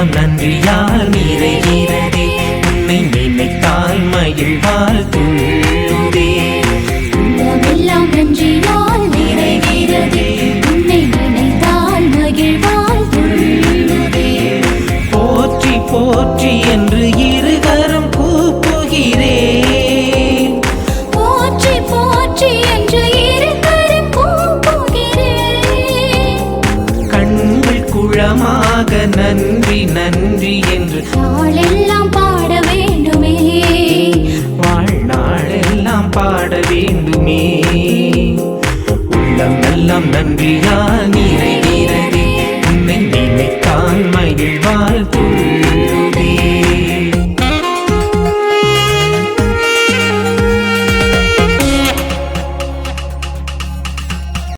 உள்ளமெல்லாம் நன்றியால் நிறைகிறதே உன்னை நினைத்தால் மகிழ்வால் துள்ளுதே உள்ளமெல்லாம் நன்றியால் நிறைகிறதே உன்னை நினைத்தால் மகிழ்வால் துள்ளுதே போற்றி போற்றி என்று இருகரம் கூப்புகிறேன் போற்றி போற்றி என்று இருகரம் கூப்புகிறேன் கண்கள் குளமாக நன்றி நன்றி என்று நாளெல்லாம் பாட வேண்டுமே வாழ்நாளெல்லாம் பாட வேண்டுமே உள்ளமெல்லாம் நன்றியால் நீரை